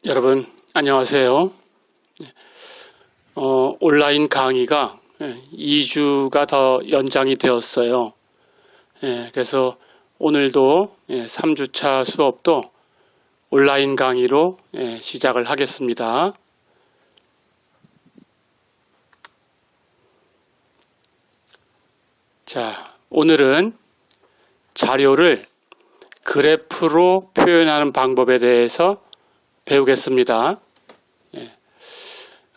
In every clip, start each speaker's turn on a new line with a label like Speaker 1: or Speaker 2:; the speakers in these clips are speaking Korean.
Speaker 1: 여러분 안녕하세요. 온라인 강의가 2주가 더 연장이 되었어요. 그래서 오늘도 3주차 수업도 온라인 강의로 시작을 하겠습니다. 자, 오늘은 자료를 그래프로 표현하는 방법에 대해서 배우겠습니다.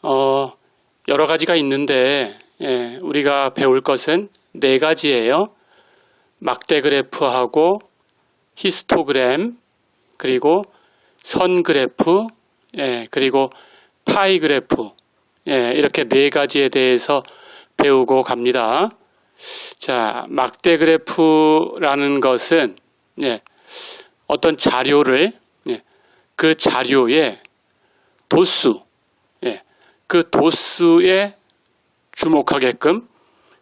Speaker 1: 여러 가지가 있는데 우리가 배울 것은 4가지예요. 막대 그래프하고 히스토그램, 그리고 선 그래프, 그리고 파이 그래프, 이렇게 4가지에 대해서 배우고 갑니다. 자, 막대 그래프라는 것은 어떤 자료를 그 자료의 도수, 그 도수에 주목하게끔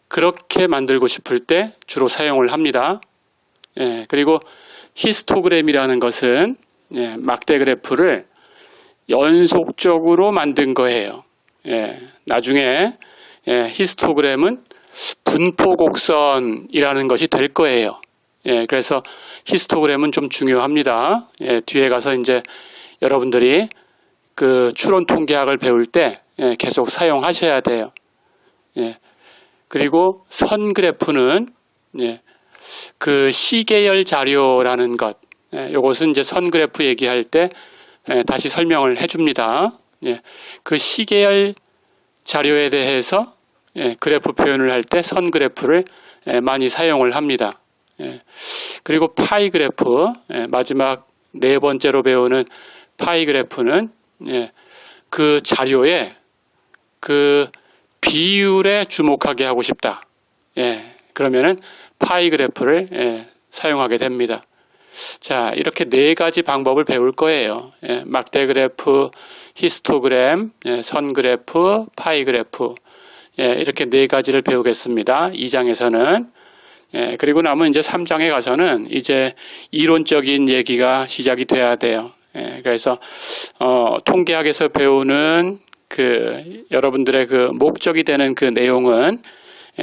Speaker 1: 그렇게 만들고 싶을 때 주로 사용을 합니다. 그리고 히스토그램이라는 것은 막대 그래프를 연속적으로 만든 거예요. 나중에 히스토그램은 분포 곡선이라는 것이 될 거예요. 그래서 히스토그램은 좀 중요합니다. 뒤에 가서 이제 여러분들이 그 추론 통계학을 배울 때 계속 사용하셔야 돼요. 그리고 선 그래프는 그 시계열 자료라는 것, 이것은 이제 선 그래프 얘기할 때 다시 설명을 해줍니다. 그 시계열 자료에 대해서 그래프 표현을 할 때 선 그래프를 많이 사용을 합니다. 그리고 파이 그래프, 마지막 4번째로 배우는 파이 그래프는 그 자료의 그 비율에 주목하게 하고 싶다. 그러면은 파이 그래프를 사용하게 됩니다. 자, 이렇게 4가지 방법을 배울 거예요. 막대 그래프, 히스토그램, 선 그래프, 파이 그래프, 이렇게 4가지를 배우겠습니다. 2장에서는. 그리고 나면 이제 3장에 가서는 이제 이론적인 얘기가 시작이 돼야 돼요. 그래서 통계학에서 배우는 그 여러분들의 그 목적이 되는 그 내용은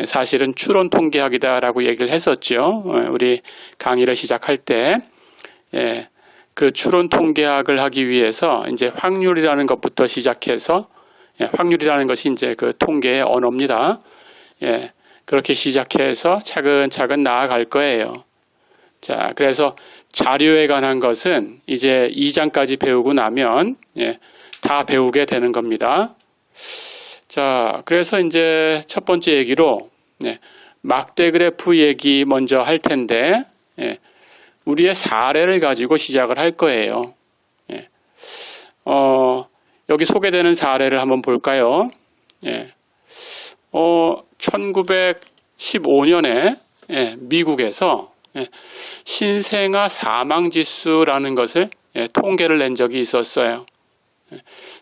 Speaker 1: 사실은 추론 통계학이다라고 얘기를 했었죠. 우리 강의를 시작할 때 그 추론 통계학을 하기 위해서 이제 확률이라는 것부터 시작해서 확률이라는 것이 이제 그 통계의 언어입니다. 그렇게 시작해서 차근차근 나아갈 거예요. 자, 그래서 자료에 관한 것은 이제 2장까지 배우고 나면 다 배우게 되는 겁니다. 자, 그래서 이제 첫 번째 얘기로 막대 그래프 얘기 먼저 할 텐데 우리의 사례를 가지고 시작을 할 거예요. 여기 소개되는 사례를 한번 볼까요? 1915년에 미국에서 신생아 사망지수라는 것을 통계를 낸 적이 있었어요.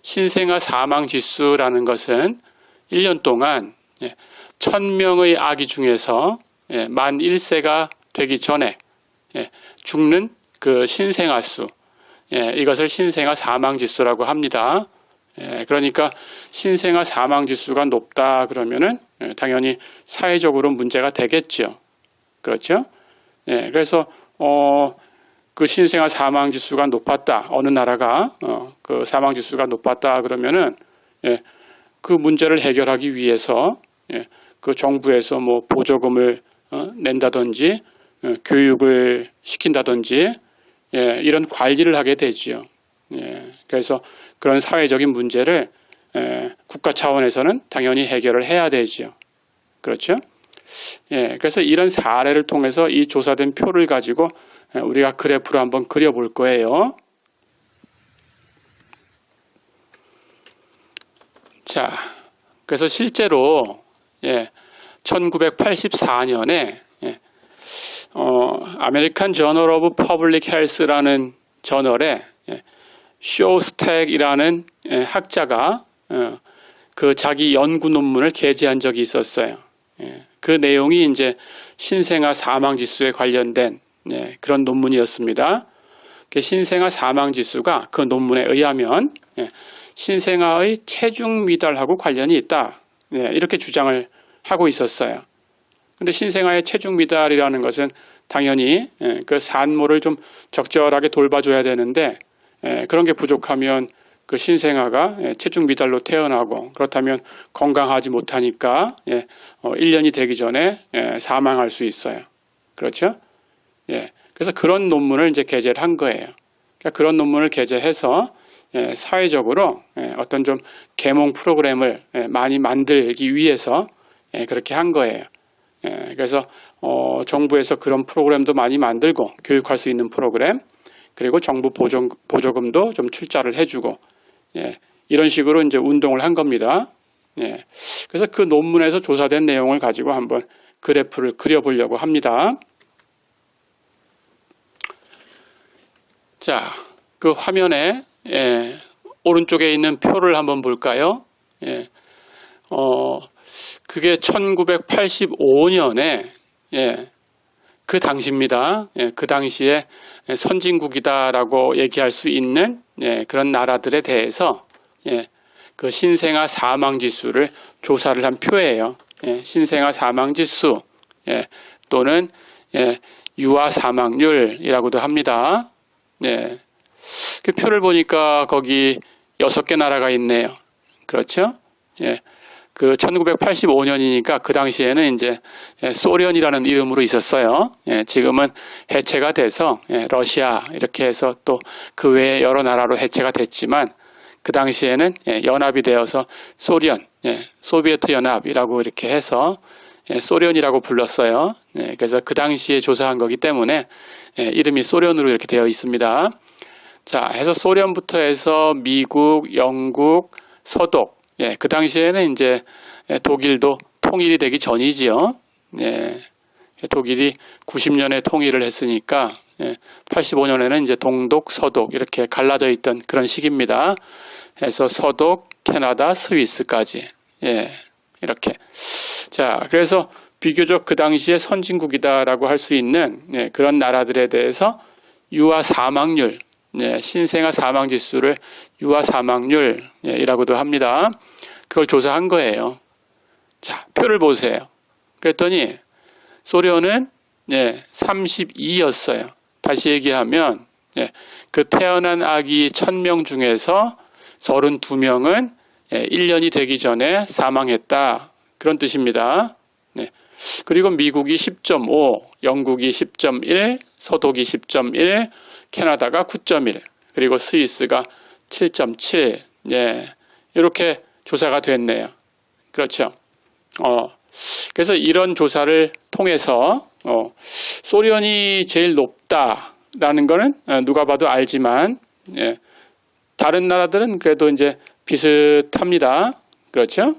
Speaker 1: 신생아 사망지수라는 것은 1년 동안 1000명의 아기 중에서 만 1세가 되기 전에 죽는 그 신생아 수, 이것을 신생아 사망지수라고 합니다. 그러니까 신생아 사망지수가 높다 그러면은 당연히 사회적으로 문제가 되겠죠. 그렇죠? 그래서 그 신생아 사망지수가 높았다. 어느 나라가 그 사망지수가 높았다 그러면은 그 문제를 해결하기 위해서 그 정부에서 뭐 보조금을 낸다든지 교육을 시킨다든지 이런 관리를 하게 되지요. 그래서 그런 사회적인 문제를 국가 차원에서는 당연히 해결을 해야 되죠. 그렇죠? 그래서 이런 사례를 통해서 이 조사된 표를 가지고 우리가 그래프로 한번 그려볼 거예요. 자, 그래서 실제로 1984년에 아메리칸 저널 오브 퍼블릭 헬스라는 저널에 쇼스택이라는 학자가 그 자기 연구 논문을 게재한 적이 있었어요. 그 내용이 이제 신생아 사망 지수에 관련된 그런 논문이었습니다. 신생아 사망지수가 그 논문에 의하면 신생아의 체중 미달하고 관련이 있다. 이렇게 주장을 하고 있었어요. 근데 신생아의 체중 미달이라는 것은 당연히 그 산모를 좀 적절하게 돌봐줘야 되는데 그런 게 부족하면 그 신생아가 체중 미달로 태어나고 그렇다면 건강하지 못하니까 1년이 되기 전에 사망할 수 있어요. 그렇죠? 그래서 그런 논문을 이제 게재를 한 거예요. 그러니까 그런 논문을 게재해서 사회적으로 어떤 좀 계몽 프로그램을 많이 만들기 위해서 그렇게 한 거예요. 그래서 정부에서 그런 프로그램도 많이 만들고 교육할 수 있는 프로그램, 그리고 정부 보조금도 좀 출자를 해주고 이런 식으로 이제 운동을 한 겁니다. 그래서 그 논문에서 조사된 내용을 가지고 한번 그래프를 그려보려고 합니다. 자, 그 화면에 오른쪽에 있는 표를 한번 볼까요? 그게 1985년에 그 당시입니다. 그 당시에 선진국이다라고 얘기할 수 있는 그런 나라들에 대해서 그 신생아 사망지수를 조사를 한 표예요. 신생아 사망지수 또는 유아 사망률이라고도 합니다. 그 표를 보니까 거기 6개 나라가 있네요. 그렇죠? 그 1985년이니까 그 당시에는 이제 소련이라는 이름으로 있었어요. 지금은 해체가 돼서 러시아 이렇게 해서 또 그 외에 여러 나라로 해체가 됐지만 그 당시에는 연합이 되어서 소련, 소비에트 연합이라고 이렇게 해서 소련이라고 불렀어요. 그래서 그 당시에 조사한 거기 때문에 이름이 소련으로 이렇게 되어 있습니다. 자, 해서 소련부터 해서 미국, 영국, 서독, 그 당시에는 이제 독일도 통일이 되기 전이지요. 독일이 90년에 통일을 했으니까 85년에는 이제 동독, 서독 이렇게 갈라져 있던 그런 시기입니다. 해서 서독, 캐나다, 스위스까지 이렇게. 자, 그래서 비교적 그 당시에 선진국이다라고 할 수 있는 그런 나라들에 대해서 유아 사망률, 신생아 사망지수를 유아 사망률이라고도 합니다. 그걸 조사한 거예요. 자, 표를 보세요. 그랬더니 소련은 32였어요. 다시 얘기하면 그 태어난 아기 1000명 중에서 32명은 1년이 되기 전에 사망했다. 그런 뜻입니다. 그리고 미국이 10.5, 영국이 10.1, 서독이 10.1, 캐나다가 9.1, 그리고 스위스가 7.7. 이렇게 조사가 됐네요. 그렇죠. 그래서 이런 조사를 통해서 소련이 제일 높다라는 거는 누가 봐도 알지만 다른 나라들은 그래도 이제 비슷합니다. 그렇죠?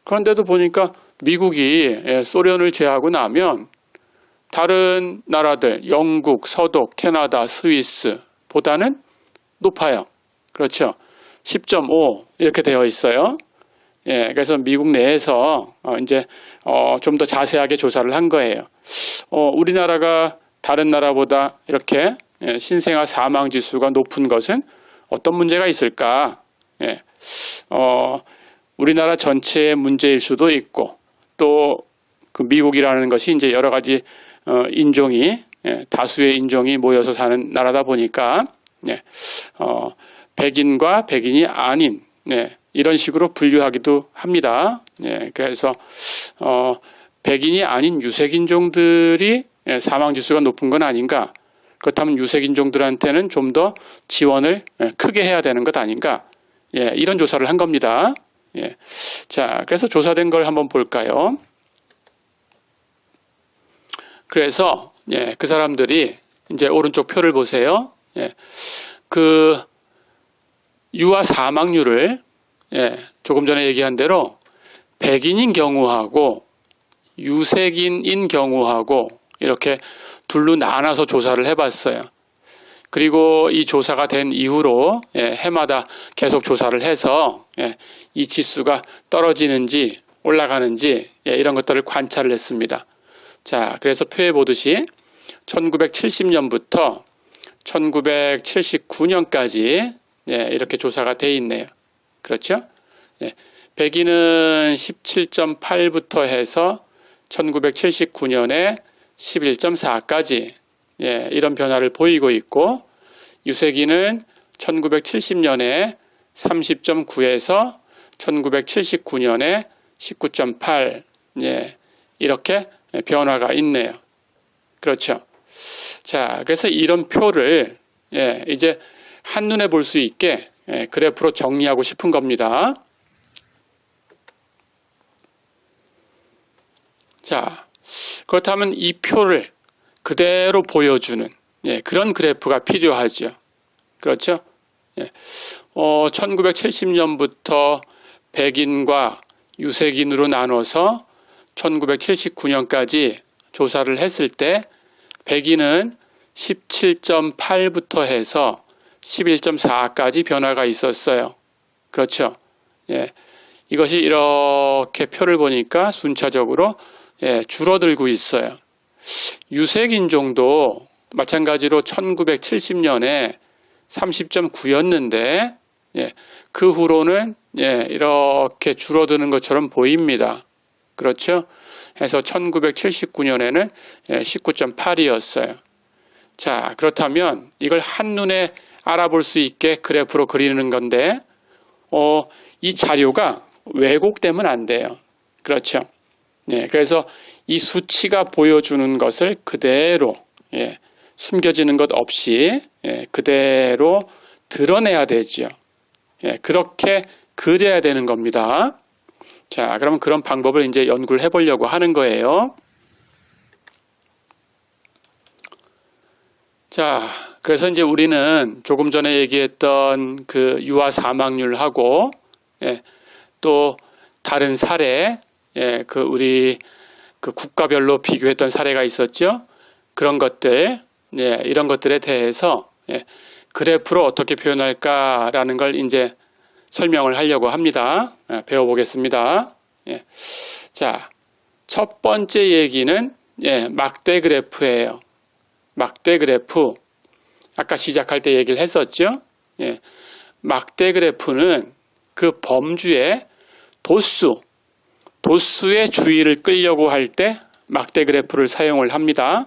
Speaker 1: 그런데도 보니까 미국이 소련을 제하고 나면 다른 나라들 영국, 서독, 캐나다, 스위스보다는 높아요. 그렇죠? 10.5 이렇게 되어 있어요. 그래서 미국 내에서 이제 좀 더 자세하게 조사를 한 거예요. 우리나라가 다른 나라보다 이렇게 신생아 사망 지수가 높은 것은 어떤 문제가 있을까? 우리나라 전체의 문제일 수도 있고 또 그 미국이라는 것이 이제 여러 가지 인종이 다수의 인종이 모여서 사는 나라다 보니까 백인과 백인이 아닌 이런 식으로 분류하기도 합니다. 그래서 백인이 아닌 유색인종들이 사망지수가 높은 건 아닌가? 그렇다면 유색인종들한테는 좀 더 지원을 크게 해야 되는 것 아닌가? 이런 조사를 한 겁니다. 자, 그래서 조사된 걸 한번 볼까요? 그래서 그 사람들이 이제 오른쪽 표를 보세요. 그 유아 사망률을 조금 전에 얘기한 대로 백인인 경우하고 유색인인 경우하고 이렇게 둘로 나눠서 조사를 해봤어요. 그리고 이 조사가 된 이후로 해마다 계속 조사를 해서 이 지수가 떨어지는지 올라가는지 이런 것들을 관찰을 했습니다. 자, 그래서 표에 보듯이 1970년부터 1979년까지 이렇게 조사가 돼 있네요. 그렇죠? 백인은 17.8부터 해서 1979년에 11.4까지 이런 변화를 보이고 있고, 유색인은 1970년에 30.9에서 1979년에 19.8 이렇게 변화가 있네요. 그렇죠? 자, 그래서 이런 표를 이제 한눈에 볼 수 있게 그래프로 정리하고 싶은 겁니다. 자, 그렇다면 이 표를 그대로 보여주는 그런 그래프가 필요하죠. 그렇죠? 1970년부터 백인과 유색인으로 나눠서 1979년까지 조사를 했을 때 백인은 17.8부터 해서 11.4까지 변화가 있었어요. 그렇죠? 이것이 이렇게 표를 보니까 순차적으로 줄어들고 있어요. 유색인종도 마찬가지로 1970년에 30.9였는데 그 후로는 이렇게 줄어드는 것처럼 보입니다. 그렇죠? 해서 1979년에는 19.8이었어요. 자, 그렇다면 이걸 한눈에 알아볼 수 있게 그래프로 그리는 건데 이 자료가 왜곡되면 안 돼요. 그렇죠? 그래서 이 수치가 보여주는 것을 그대로 숨겨지는 것 없이 그대로 드러내야 되죠. 그렇게 그려야 되는 겁니다. 자, 그러면 그런 방법을 이제 연구를 해보려고 하는 거예요. 자, 그래서 이제 우리는 조금 전에 얘기했던 그 유아 사망률하고 또 다른 사례, 그 우리 그 국가별로 비교했던 사례가 있었죠. 그런 것들, 이런 것들에 대해서 그래프로 어떻게 표현할까라는 걸 이제 설명을 하려고 합니다. 배워보겠습니다. 자, 첫 번째 얘기는 막대 그래프예요. 막대 그래프. 아까 시작할 때 얘기를 했었죠. 막대 그래프는 그 범주의 도수의 주의를 끌려고 할 때 막대 그래프를 사용을 합니다.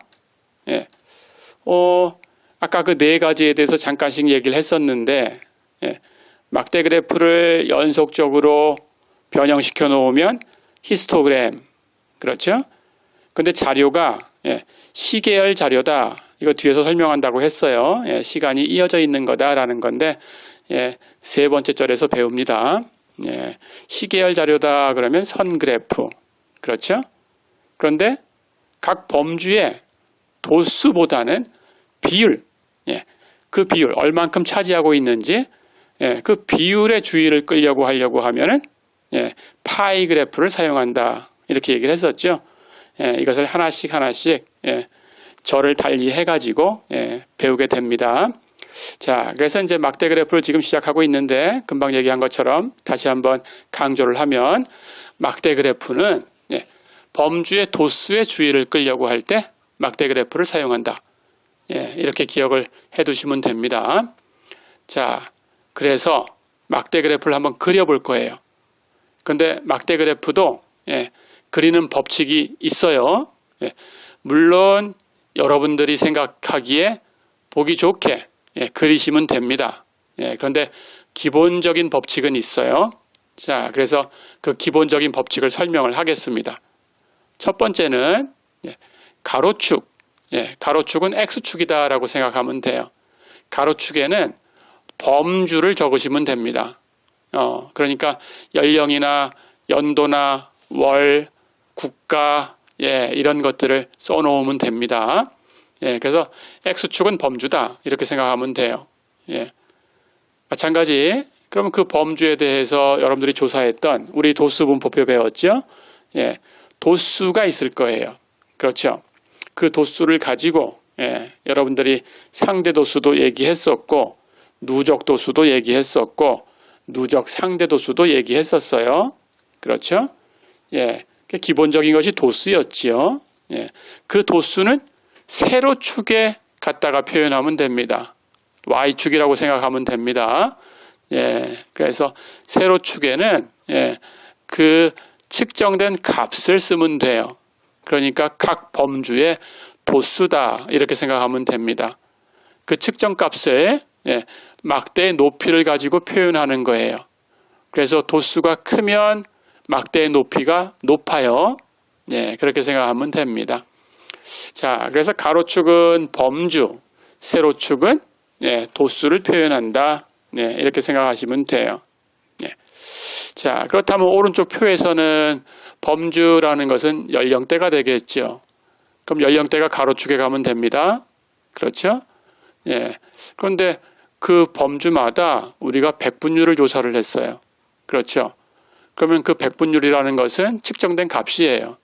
Speaker 1: 아까 그 네 가지에 대해서 잠깐씩 얘기를 했었는데, 막대 그래프를 연속적으로 변형시켜 놓으면 히스토그램, 그렇죠? 근데 자료가 시계열 자료다. 이거 뒤에서 설명한다고 했어요. 시간이 이어져 있는 거다라는 건데 세 번째 절에서 배웁니다. 시계열 자료다 그러면 선 그래프, 그렇죠? 그런데 각 범주의 도수보다는 비율, 그 비율 얼만큼 차지하고 있는지 그 비율의 주의를 끌려고 하려고 하면은 파이 그래프를 사용한다 이렇게 얘기를 했었죠. 이것을 하나씩 절을 달리 해가지고 배우게 됩니다. 자, 그래서 이제 막대 그래프를 지금 시작하고 있는데 금방 얘기한 것처럼 다시 한번 강조를 하면 막대 그래프는 범주의 도수의 주의를 끌려고 할 때 막대 그래프를 사용한다. 이렇게 기억을 해두시면 됩니다. 자, 그래서 막대 그래프를 한번 그려볼 거예요. 근데 막대 그래프도 그리는 법칙이 있어요. 물론 여러분들이 생각하기에 보기 좋게 그리시면 됩니다. 그런데 기본적인 법칙은 있어요. 자, 그래서 그 기본적인 법칙을 설명을 하겠습니다. 첫 번째는 가로축. 가로축은 X축이다라고 생각하면 돼요. 가로축에는 범주를 적으시면 됩니다. 그러니까 연령이나 연도나 월, 국가, 이런 것들을 써놓으면 됩니다. 그래서 X축은 범주다. 이렇게 생각하면 돼요. 마찬가지, 그러면 그 범주에 대해서 여러분들이 조사했던 우리 도수분포표 배웠죠? 도수가 있을 거예요. 그렇죠? 그 도수를 가지고 여러분들이 상대 도수도 얘기했었고 누적 도수도 얘기했었고 누적 상대 도수도 얘기했었어요. 그렇죠? 기본적인 것이 도수였지요. 그 도수는 세로축에 갖다가 표현하면 됩니다. y축이라고 생각하면 됩니다. 예, 그래서 세로축에는 그 측정된 값을 쓰면 돼요. 그러니까 각 범주의 도수다 이렇게 생각하면 됩니다. 그 측정 값을 막대의 높이를 가지고 표현하는 거예요. 그래서 도수가 크면 막대의 높이가 높아요. 그렇게 생각하면 됩니다. 자, 그래서 가로축은 범주, 세로축은 도수를 표현한다. 이렇게 생각하시면 돼요. 자, 그렇다면 오른쪽 표에서는 범주라는 것은 연령대가 되겠죠. 그럼 연령대가 가로축에 가면 됩니다. 그렇죠? 그런데 그 범주마다 우리가 백분율을 조사를 했어요. 그렇죠? 그러면 그 백분율이라는 것은 측정된 값이에요.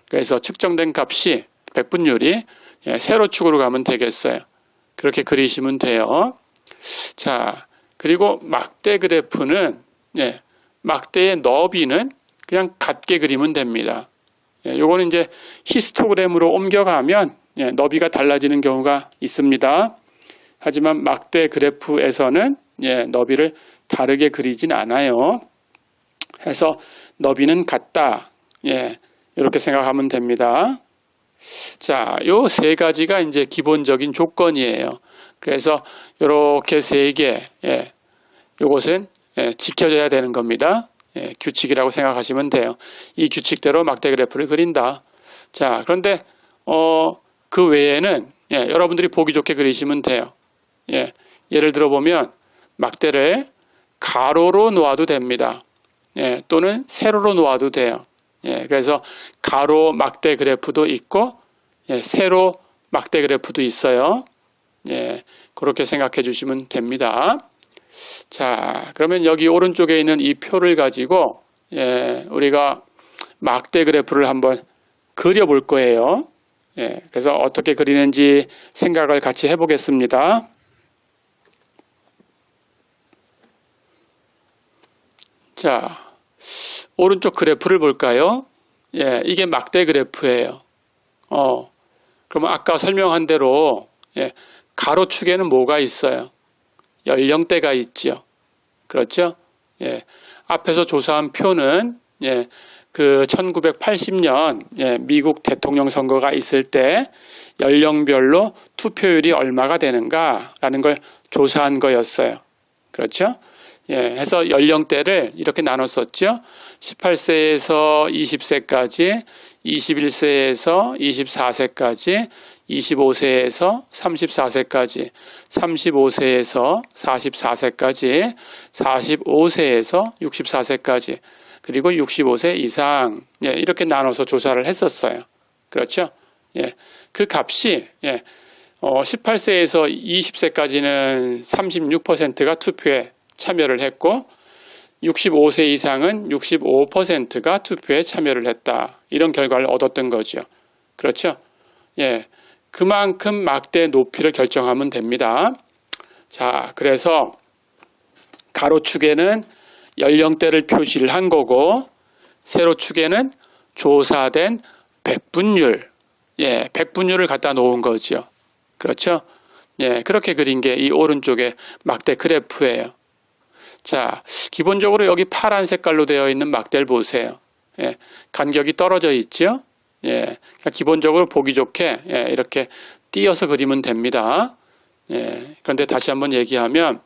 Speaker 1: 그래서 측정된 값이 백분율이 세로축으로 가면 되겠어요. 그렇게 그리시면 돼요. 자, 그리고 막대 그래프는 막대의 너비는 그냥 같게 그리면 됩니다. 요거는 이제 히스토그램으로 옮겨가면 너비가 달라지는 경우가 있습니다. 하지만 막대 그래프에서는 너비를 다르게 그리진 않아요. 해서 너비는 같다. 이렇게 생각하면 됩니다. 자, 요 세 가지가 이제 기본적인 조건이에요. 그래서 이렇게 세 개, 요것은 지켜져야 되는 겁니다. 규칙이라고 생각하시면 돼요. 이 규칙대로 막대 그래프를 그린다. 자, 그런데 그 외에는 여러분들이 보기 좋게 그리시면 돼요. 예를 들어 보면 막대를 가로로 놓아도 됩니다. 또는 세로로 놓아도 돼요. 그래서 가로 막대 그래프도 있고 세로 막대 그래프도 있어요. 그렇게 생각해 주시면 됩니다. 자, 그러면 여기 오른쪽에 있는 이 표를 가지고 우리가 막대 그래프를 한번 그려볼 거예요. 그래서 어떻게 그리는지 생각을 같이 해보겠습니다. 자, 오른쪽 그래프를 볼까요? 이게 막대 그래프예요. 그러면 아까 설명한 대로 가로축에는 뭐가 있어요? 연령대가 있죠. 그렇죠? 앞에서 조사한 표는 그 1980년 미국 대통령 선거가 있을 때 연령별로 투표율이 얼마가 되는가라는 걸 조사한 거였어요. 그렇죠? 해서 연령대를 이렇게 나눴었죠. 18세에서 20세까지, 21세에서 24세까지, 25세에서 34세까지, 35세에서 44세까지, 45세에서 64세까지, 그리고 65세 이상 이렇게 나눠서 조사를 했었어요. 그렇죠? 그 값이 18세에서 20세까지는 36%가 투표에 참여를 했고 65세 이상은 65%가 투표에 참여를 했다. 이런 결과를 얻었던 거죠. 그렇죠? 그만큼 막대 높이를 결정하면 됩니다. 자, 그래서 가로축에는 연령대를 표시를 한 거고 세로축에는 조사된 백분율, 백분율을 갖다 놓은 거죠. 그렇죠? 그렇게 그린 게 이 오른쪽에 막대 그래프예요. 자, 기본적으로 여기 파란 색깔로 되어 있는 막대를 보세요. 간격이 떨어져 있죠? 그러니까 기본적으로 보기 좋게 이렇게 띄어서 그리면 됩니다. 그런데 다시 한번 얘기하면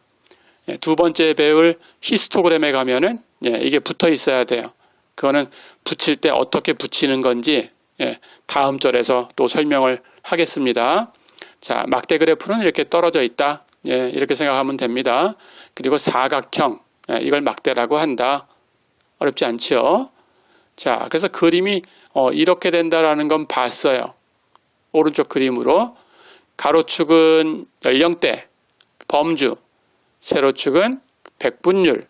Speaker 1: 두 번째 배울 히스토그램에 가면은 이게 붙어 있어야 돼요. 그거는 붙일 때 어떻게 붙이는 건지 다음 절에서 또 설명을 하겠습니다. 자, 막대 그래프는 이렇게 떨어져 있다. 이렇게 생각하면 됩니다. 그리고 사각형, 이걸 막대라고 한다. 어렵지 않죠? 자, 그래서 그림이 이렇게 된다라는 건 봤어요. 오른쪽 그림으로 가로축은 연령대, 범주, 세로축은 백분율,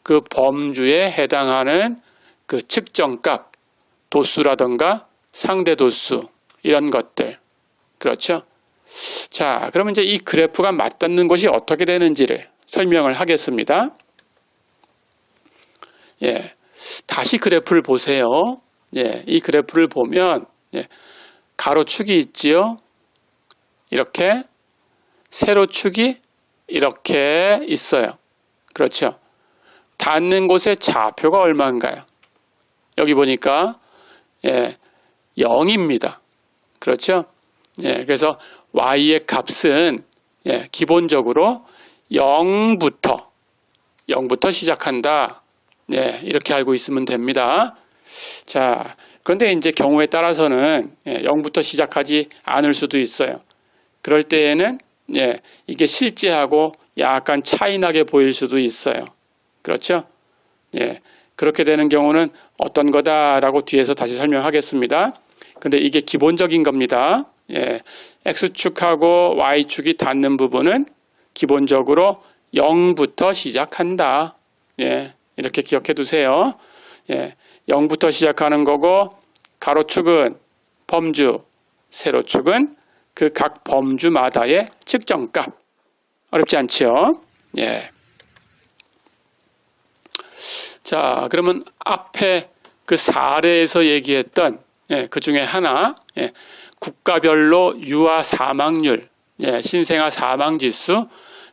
Speaker 1: 그 범주에 해당하는 그 측정값, 도수라던가 상대도수 이런 것들. 그렇죠? 자, 그러면 이제 이 그래프가 맞닿는 것이 어떻게 되는지를 설명을 하겠습니다. 다시 그래프를 보세요. 이 그래프를 보면 가로축이 있지요. 이렇게 세로축이 이렇게 있어요. 그렇죠. 닿는 곳의 좌표가 얼마인가요? 여기 보니까 0입니다. 그렇죠? 그래서 y의 값은 기본적으로 0부터 시작한다. 이렇게 알고 있으면 됩니다. 자, 그런데 이제 경우에 따라서는 0부터 시작하지 않을 수도 있어요. 그럴 때에는 이게 실제하고 약간 차이나게 보일 수도 있어요. 그렇죠? 그렇게 되는 경우는 어떤 거다라고 뒤에서 다시 설명하겠습니다. 근데 이게 기본적인 겁니다. X축하고 Y축이 닿는 부분은 기본적으로 0부터 시작한다. 이렇게 기억해 두세요. 0부터 시작하는 거고, 가로축은 범주, 세로축은 그 각 범주마다의 측정값. 어렵지 않죠? 자, 그러면 앞에 그 사례에서 얘기했던 그 중에 하나, 국가별로 유아 사망률, 신생아 사망지수,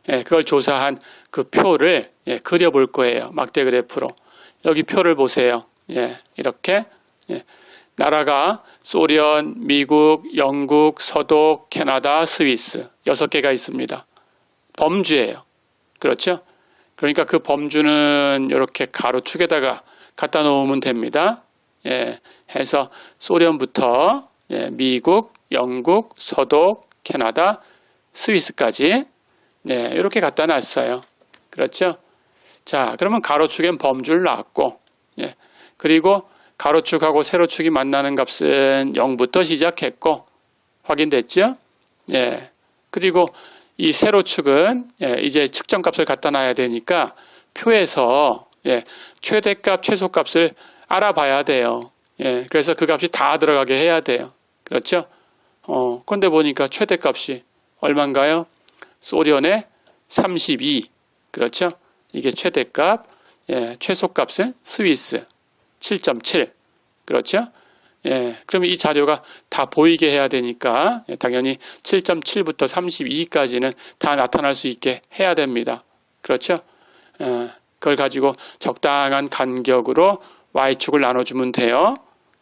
Speaker 1: 그걸 조사한 그 표를 그려볼 거예요. 막대 그래프로. 여기 표를 보세요. 이렇게 나라가 소련, 미국, 영국, 서독, 캐나다, 스위스 6개가 있습니다. 범주예요. 그렇죠? 그러니까 그 범주는 이렇게 가로축에다가 갖다 놓으면 됩니다. 해서 소련부터 미국, 영국, 서독, 캐나다, 스위스까지 이렇게 갖다 놨어요. 그렇죠? 자, 그러면 가로축엔 범주를 놨고, 그리고 가로축하고 세로축이 만나는 값은 0부터 시작했고, 확인됐죠? 그리고 이 세로축은 이제 측정값을 갖다 놔야 되니까 표에서 최대값, 최소값을 알아봐야 돼요. 그래서 그 값이 다 들어가게 해야 돼요. 그렇죠? 그런데 보니까 최대값이 얼마인가요? 소련의 32. 그렇죠? 이게 최대값, 최소값은 스위스 7.7. 그렇죠? 그러면 이 자료가 다 보이게 해야 되니까 당연히 7.7부터 32까지는 다 나타날 수 있게 해야 됩니다. 그렇죠? 그걸 가지고 적당한 간격으로 Y축을 나눠주면 돼요.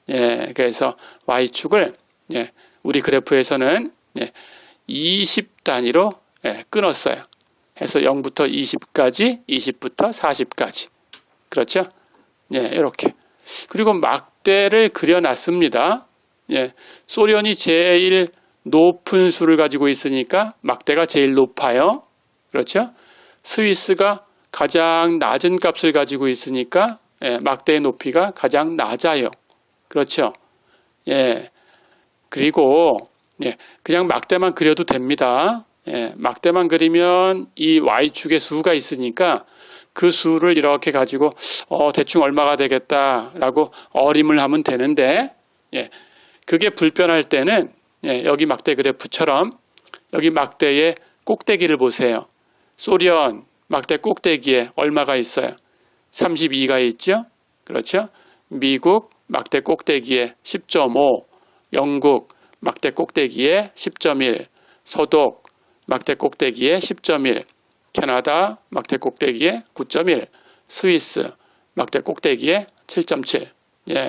Speaker 1: 그래서 Y축을 우리 그래프에서는 20 단위로 끊었어요. 해서 0부터 20까지, 20부터 40까지. 그렇죠? 이렇게. 그리고 막대를 그려놨습니다. 소련이 제일 높은 수를 가지고 있으니까 막대가 제일 높아요. 그렇죠? 스위스가 가장 낮은 값을 가지고 있으니까 막대의 높이가 가장 낮아요. 그렇죠? 그리고 그냥 막대만 그려도 됩니다. 막대만 그리면 이 Y축의 수가 있으니까 그 수를 이렇게 가지고 대충 얼마가 되겠다라고 어림을 하면 되는데 그게 불편할 때는 여기 막대 그래프처럼 여기 막대의 꼭대기를 보세요. 소련 막대 꼭대기에 얼마가 있어요? 32가 있죠? 그렇죠? 미국 막대 꼭대기에 10.5, 영국 막대 꼭대기에 10.1, 서독 막대 꼭대기에 10.1, 캐나다 막대 꼭대기에 9.1, 스위스 막대 꼭대기에 7.7.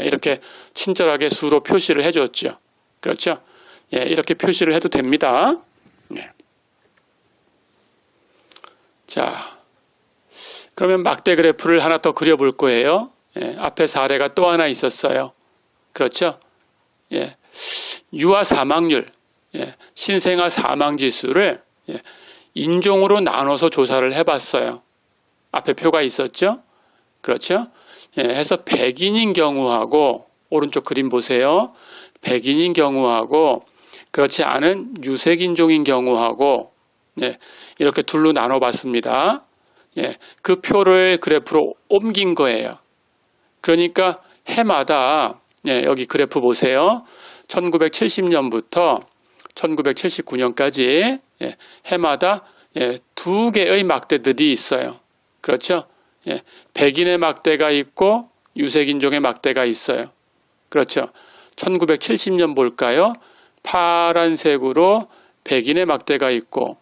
Speaker 1: 이렇게 친절하게 수로 표시를 해줬죠. 그렇죠? 이렇게 표시를 해도 됩니다. 자, 그러면 막대 그래프를 하나 더 그려볼 거예요. 앞에 사례가 또 하나 있었어요. 그렇죠? 유아 사망률, 신생아 사망 지수를 인종으로 나눠서 조사를 해봤어요. 앞에 표가 있었죠? 그렇죠? 해서 백인인 경우하고 오른쪽 그림 보세요. 백인인 경우하고 그렇지 않은 유색인종인 경우하고 이렇게 둘로 나눠봤습니다. 그 표를 그래프로 옮긴 거예요. 그러니까 해마다 여기 그래프 보세요. 1970년부터 1979년까지 해마다 2개의 막대들이 있어요. 그렇죠? 백인의 막대가 있고 유색인종의 막대가 있어요. 그렇죠? 1970년 볼까요? 파란색으로 백인의 막대가 있고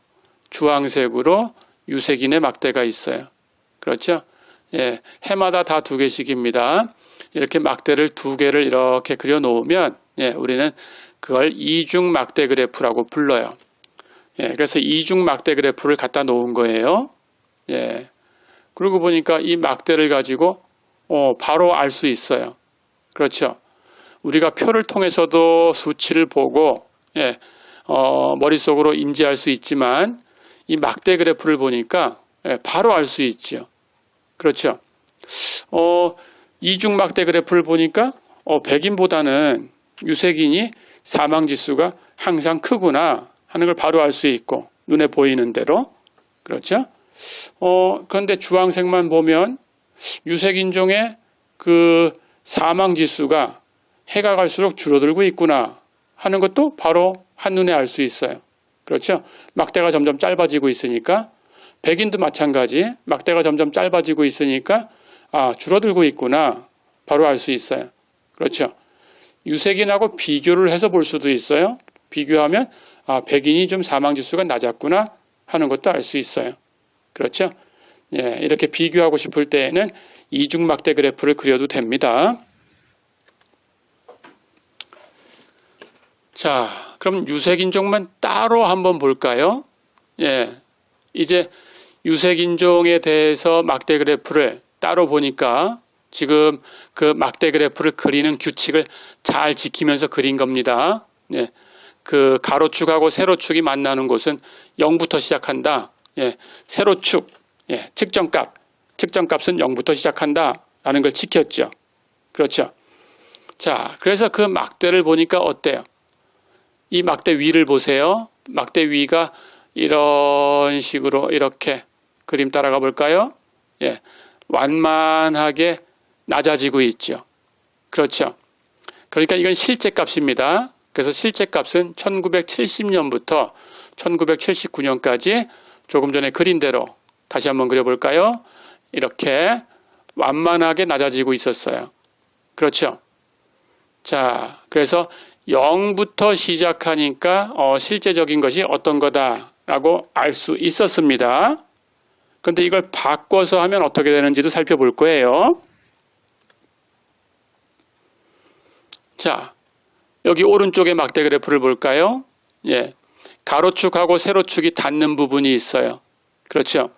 Speaker 1: 주황색으로 유색인의 막대가 있어요. 그렇죠? 예, 해마다 다 2개씩입니다. 이렇게 막대를 2개를 이렇게 그려 놓으면 예, 우리는 그걸 이중 막대 그래프라고 불러요. 예, 그래서 이중 막대 그래프를 갖다 놓은 거예요. 예. 그러고 보니까 이 막대를 가지고 바로 알 수 있어요. 그렇죠? 우리가 표를 통해서도 수치를 보고 예, 머릿속으로 인지할 수 있지만 이 막대 그래프를 보니까 예, 바로 알 수 있죠. 그렇죠? 이중 막대 그래프를 보니까 백인보다는 유색인이 사망지수가 항상 크구나 하는 걸 바로 알 수 있고 눈에 보이는 대로. 그렇죠? 그런데 주황색만 보면 유색인종의 그 사망지수가 해가 갈수록 줄어들고 있구나 하는 것도 바로 한눈에 알 수 있어요. 그렇죠? 막대가 점점 짧아지고 있으니까 백인도 마찬가지 막대가 점점 짧아지고 있으니까 줄어들고 있구나 바로 알 수 있어요. 그렇죠? 유색인하고 비교를 해서 볼 수도 있어요. 비교하면 백인이 좀 사망지수가 낮았구나 하는 것도 알 수 있어요. 그렇죠? 예, 이렇게 비교하고 싶을 때에는 이중 막대 그래프를 그려도 됩니다. 자, 그럼 유색인종만 따로 한번 볼까요? 예, 이제 유색인종에 대해서 막대 그래프를 따로 보니까 지금 그 막대 그래프를 그리는 규칙을 잘 지키면서 그린 겁니다. 예, 그 가로축하고 세로축이 만나는 곳은 0부터 시작한다. 예, 세로축, 예, 측정값은 0부터 시작한다. 라는 걸 지켰죠. 그렇죠. 자, 그래서 그 막대를 보니까 어때요? 이 막대 위를 보세요. 막대 위가 이런 식으로 이렇게 그림 따라가 볼까요? 예, 완만하게 낮아지고 있죠. 그렇죠. 그러니까 이건 실제 값입니다. 그래서 실제 값은 1970년부터 1979년까지 조금 전에 그린 대로 다시 한번 그려볼까요? 이렇게 완만하게 낮아지고 있었어요. 그렇죠. 자, 그래서 0부터 시작하니까 실제적인 것이 어떤 거다라고 알 수 있었습니다. 그런데 이걸 바꿔서 하면 어떻게 되는지도 살펴볼 거예요. 자, 여기 오른쪽에 막대 그래프를 볼까요? 예, 가로축하고 세로축이 닿는 부분이 있어요. 그렇죠.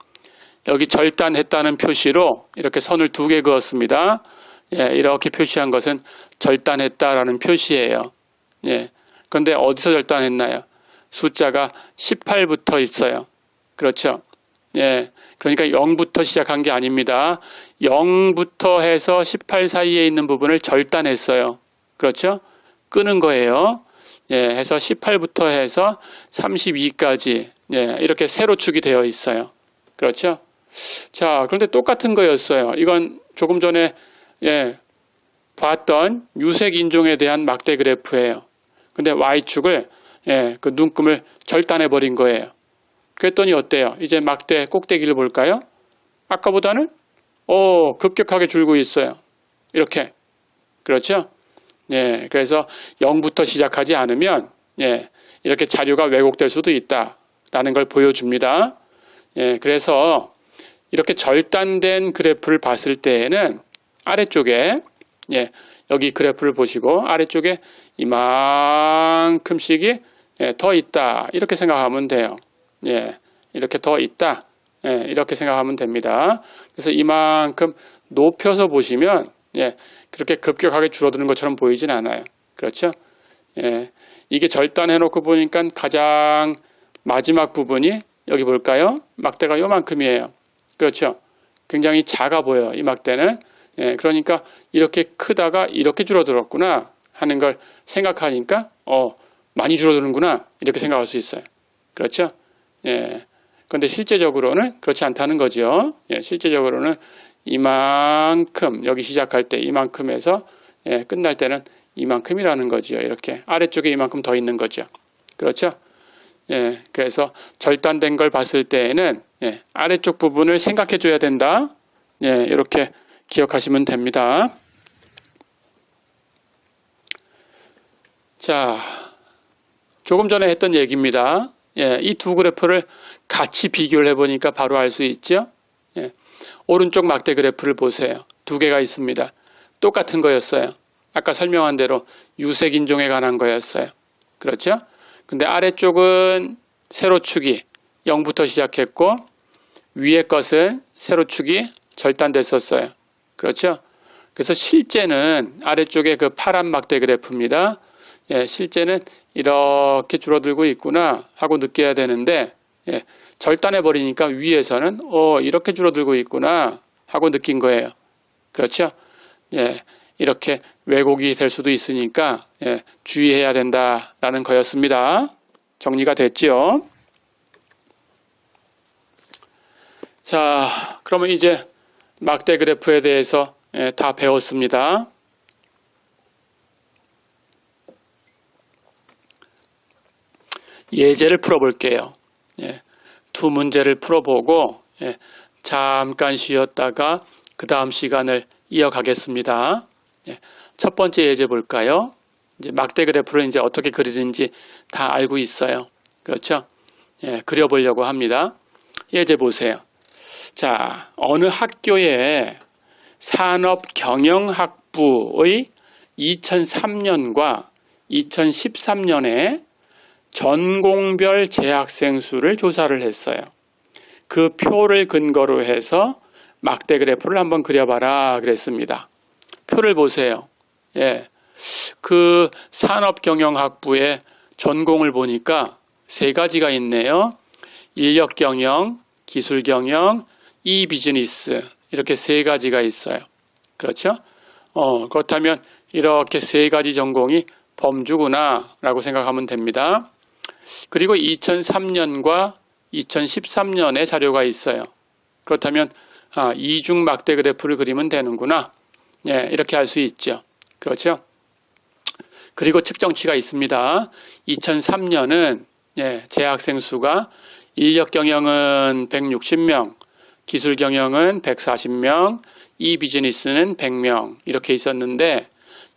Speaker 1: 여기 절단했다는 표시로 이렇게 선을 2개 그었습니다. 예, 이렇게 표시한 것은 절단했다라는 표시예요. 예, 그런데 어디서 절단했나요? 숫자가 18부터 있어요. 그렇죠. 예, 그러니까 0부터 시작한 게 아닙니다. 0부터 해서 18 사이에 있는 부분을 절단했어요. 그렇죠? 끄는 거예요. 예, 해서 18부터 해서 32까지 예, 이렇게 세로축이 되어 있어요. 그렇죠? 자, 그런데 똑같은 거였어요. 이건 조금 전에 예, 봤던 유색인종에 대한 막대 그래프예요. 근데 Y축을 예, 그 눈금을 절단해 버린 거예요. 그랬더니 어때요? 이제 막대 꼭대기를 볼까요? 아까보다는 급격하게 줄고 있어요. 이렇게. 그렇죠? 예, 그래서 0부터 시작하지 않으면 예, 이렇게 자료가 왜곡될 수도 있다라는 걸 보여줍니다. 예, 그래서 이렇게 절단된 그래프를 봤을 때에는 아래쪽에 예, 여기 그래프를 보시고 아래쪽에 이만큼씩이 예, 더 있다 이렇게 생각하면 돼요. 예, 이렇게 더 있다 예, 이렇게 생각하면 됩니다. 그래서 이만큼 높여서 보시면 예, 그렇게 급격하게 줄어드는 것처럼 보이진 않아요. 그렇죠? 예, 이게 절단해 놓고 보니까 가장 마지막 부분이 여기 볼까요? 막대가 요만큼이에요. 그렇죠? 굉장히 작아 보여요. 이 막대는. 예, 그러니까 이렇게 크다가 이렇게 줄어들었구나 하는 걸 생각하니까 많이 줄어드는구나 이렇게 생각할 수 있어요. 그렇죠? 예, 그런데 실제적으로는 그렇지 않다는 거죠. 예, 실제적으로는 이만큼 여기 시작할 때 이만큼에서 예, 끝날 때는 이만큼이라는 거죠. 이렇게 아래쪽에 이만큼 더 있는 거죠. 그렇죠? 예, 그래서 절단된 걸 봤을 때에는 예, 아래쪽 부분을 생각해 줘야 된다. 예, 이렇게 기억하시면 됩니다. 자, 조금 전에 했던 얘기입니다. 예, 이 두 그래프를 같이 비교를 해보니까 바로 알 수 있죠. 예, 오른쪽 막대 그래프를 보세요. 두 개가 있습니다. 똑같은 거였어요. 아까 설명한 대로 유색 인종에 관한 거였어요. 그렇죠? 근데 아래쪽은 세로축이 0부터 시작했고 위의 것은 세로축이 절단됐었어요. 그렇죠? 그래서 실제는 아래쪽에 그 파란 막대 그래프입니다. 예, 실제는 이렇게 줄어들고 있구나 하고 느껴야 되는데 예, 절단해 버리니까 위에서는 이렇게 줄어들고 있구나 하고 느낀 거예요. 그렇죠? 예, 이렇게 왜곡이 될 수도 있으니까 예, 주의해야 된다라는 거였습니다. 정리가 됐죠? 자, 그러면 이제 막대 그래프에 대해서 예, 다 배웠습니다. 예제를 풀어볼게요. 예, 두 문제를 풀어보고 예, 잠깐 쉬었다가 그 다음 시간을 이어가겠습니다. 예, 첫 번째 예제 볼까요? 이제 막대 그래프를 이제 어떻게 그리는지 다 알고 있어요. 그렇죠? 예, 그려보려고 합니다. 예제 보세요. 자, 어느 학교에 산업경영학부의 2003년과 2013년에 전공별 재학생 수를 조사를 했어요. 그 표를 근거로 해서 막대 그래프를 한번 그려봐라 그랬습니다. 표를 보세요. 예, 그 산업경영학부의 전공을 보니까 세 가지가 있네요. 인력경영, 기술경영, 이비즈니스 이렇게 세 가지가 있어요. 그렇죠? 그렇다면 이렇게 세 가지 전공이 범주구나 라고 생각하면 됩니다. 그리고 2003년과 2013년의 자료가 있어요. 그렇다면 이중 막대 그래프를 그리면 되는구나. 예, 이렇게 알 수 있죠. 그렇죠? 그리고 측정치가 있습니다. 2003년은 예, 재학생 수가 인력경영은 160명, 기술경영은 140명, 이비즈니스는 100명 이렇게 있었는데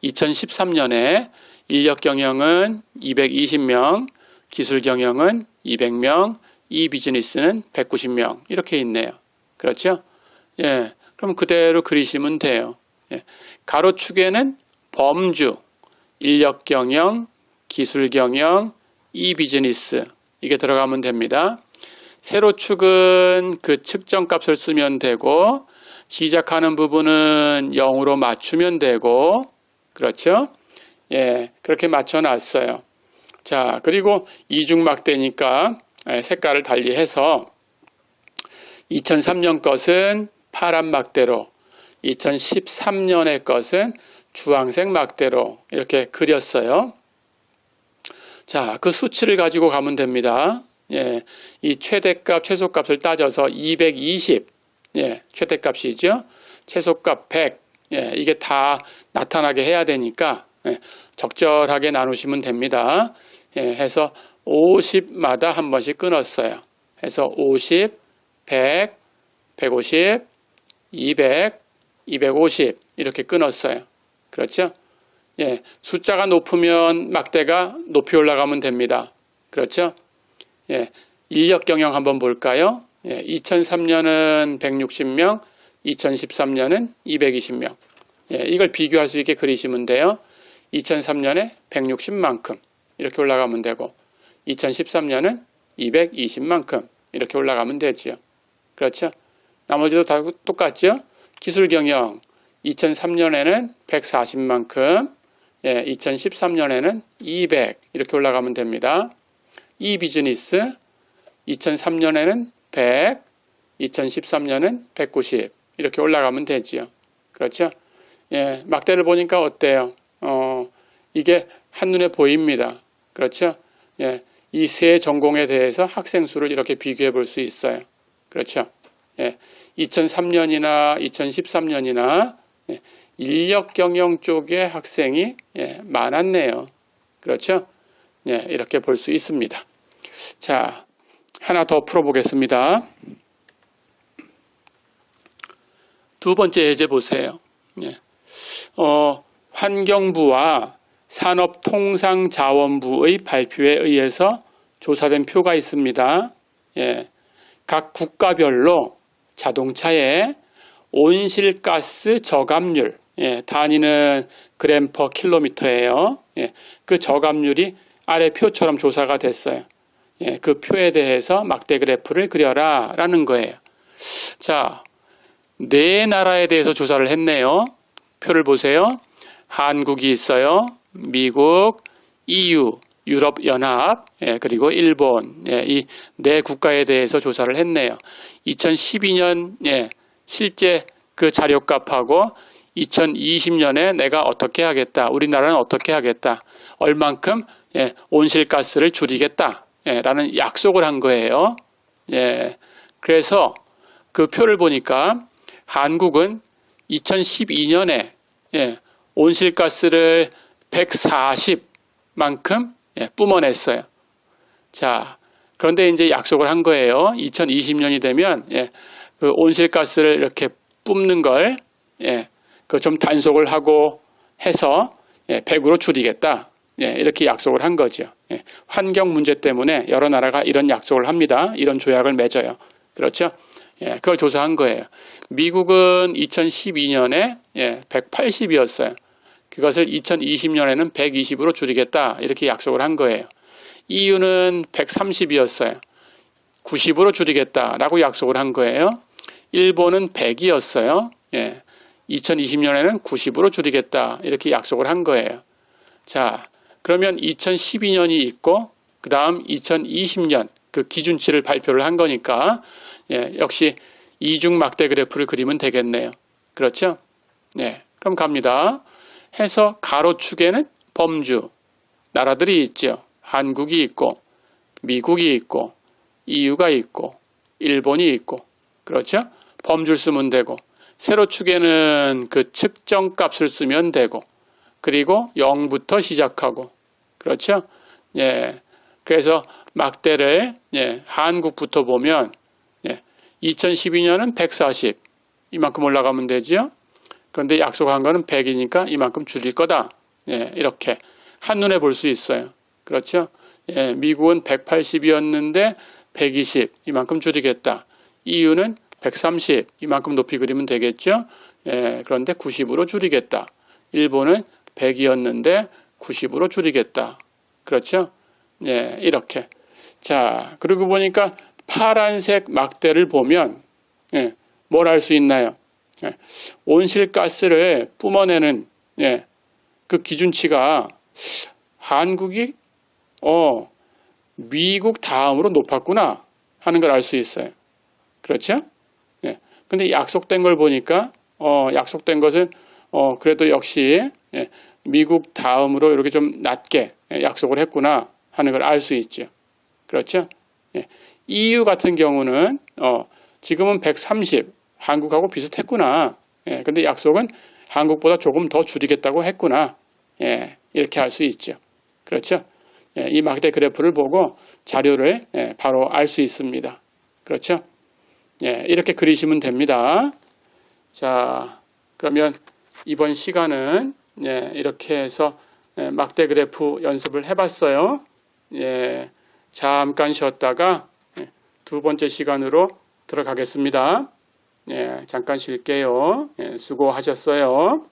Speaker 1: 2013년에 인력경영은 220명, 기술경영은 200명, 이비즈니스는 190명 이렇게 있네요. 그렇죠? 예, 그럼 그대로 그리시면 돼요. 예, 가로축에는 범주, 인력경영, 기술경영, 이비즈니스 이게 들어가면 됩니다. 세로축은 그 측정값을 쓰면 되고 시작하는 부분은 0으로 맞추면 되고 그렇죠? 예, 그렇게 맞춰놨어요. 자, 그리고 이중막대니까 색깔을 달리해서 2003년 것은 파란 막대로 2013년의 것은 주황색 막대로 이렇게 그렸어요. 자, 그 수치를 가지고 가면 됩니다. 예, 이 최대값, 최소값을 따져서 220, 예, 최대값이죠. 최소값 100, 예, 이게 다 나타나게 해야 되니까 예, 적절하게 나누시면 됩니다. 예, 해서 50마다 한 번씩 끊었어요. 해서 50, 100, 150, 200, 250 이렇게 끊었어요. 그렇죠? 예, 숫자가 높으면 막대가 높이 올라가면 됩니다. 그렇죠? 예, 인력경영 한번 볼까요? 예, 2003년은 160명, 2013년은 220명. 예, 이걸 비교할 수 있게 그리시면 돼요. 2003년에 160만큼 이렇게 올라가면 되고 2013년은 220만큼 이렇게 올라가면 되지요. 그렇죠? 나머지도 다 똑같죠? 기술경영 2003년에는 140만큼, 예, 2013년에는 200 이렇게 올라가면 됩니다. 이비즈니스 2003년에는 100, 2013년은 190 이렇게 올라가면 되지요. 그렇죠? 예, 막대를 보니까 어때요? 이게 한눈에 보입니다. 그렇죠? 예, 이 세 전공에 대해서 학생 수를 이렇게 비교해 볼 수 있어요. 그렇죠? 예, 2003년이나 2013년이나 예, 인력경영 쪽의 학생이 예, 많았네요. 그렇죠? 예, 이렇게 볼 수 있습니다. 자, 하나 더 풀어보겠습니다. 두 번째 예제 보세요. 예, 환경부와 산업통상자원부의 발표에 의해서 조사된 표가 있습니다. 각 국가별로 자동차의 온실가스 저감률, 단위는 그램 퍼 킬로미터예요. 그 저감률이 아래 표처럼 조사가 됐어요. 그 표에 대해서 막대 그래프를 그려라 라는 거예요. 자, 네 나라에 대해서 조사를 했네요. 표를 보세요. 한국이 있어요. 미국, EU, 유럽연합, 그리고 일본, 이 네 국가에 대해서 조사를 했네요. 2012년 실제 그 자료값하고 2020년에 내가 어떻게 하겠다, 우리나라는 어떻게 하겠다, 얼만큼 온실가스를 줄이겠다 라는 약속을 한 거예요. 그래서 그 표를 보니까 한국은 2012년에 온실가스를 140만큼 뿜어냈어요. 자, 그런데 이제 약속을 한 거예요. 2020년이 되면 그 온실가스를 이렇게 뿜는 걸 그 좀 단속을 하고 해서 100으로 줄이겠다. 이렇게 약속을 한 거죠. 환경 문제 때문에 여러 나라가 이런 약속을 합니다. 이런 조약을 맺어요. 그렇죠? 그걸 조사한 거예요. 미국은 2012년에 180이었어요. 그것을 2020년에는 120으로 줄이겠다. 이렇게 약속을 한 거예요. EU는 130이었어요. 90으로 줄이겠다라고 약속을 한 거예요. 일본은 100이었어요. 2020년에는 90으로 줄이겠다. 이렇게 약속을 한 거예요. 자, 그러면 2012년이 있고 그 다음 2020년 그 기준치를 발표를 한 거니까 역시 이중 막대 그래프를 그리면 되겠네요. 그렇죠? 그럼 갑니다. 해서 가로축에는 범주 나라들이 있죠. 한국이 있고 미국이 있고 EU가 있고 일본이 있고 그렇죠? 범주를 쓰면 되고 세로축에는 그 측정값을 쓰면 되고 그리고 0부터 시작하고 그렇죠? 그래서 막대를 한국부터 보면 2012년은 140 이만큼 올라가면 되죠. 그런데 약속한 거는 100이니까 이만큼 줄일 거다. 이렇게 한눈에 볼 수 있어요. 그렇죠? 미국은 180이었는데 120 이만큼 줄이겠다. EU는 130 이만큼 높이 그리면 되겠죠. 그런데 90으로 줄이겠다. 일본은 100이었는데 90으로 줄이겠다. 그렇죠? 이렇게. 자, 그리고 보니까 파란색 막대를 보면 뭘 알 수 있나요? 온실가스를 뿜어내는 그 기준치가 한국이 미국 다음으로 높았구나 하는 걸 알 수 있어요. 그렇죠? 근데 약속된 걸 보니까 약속된 것은 그래도 역시 미국 다음으로 이렇게 좀 낮게 약속을 했구나 하는 걸 알 수 있죠. 그렇죠? EU 같은 경우는 지금은 130 한국하고 비슷했구나. 근데 약속은 한국보다 조금 더 줄이겠다고 했구나. 이렇게 할 수 있죠. 그렇죠? 이 막대 그래프를 보고 자료를 바로 알 수 있습니다. 그렇죠? 이렇게 그리시면 됩니다. 자, 그러면 이번 시간은 이렇게 해서 막대 그래프 연습을 해봤어요. 잠깐 쉬었다가 두 번째 시간으로 들어가겠습니다. 잠깐 쉴게요. 수고하셨어요.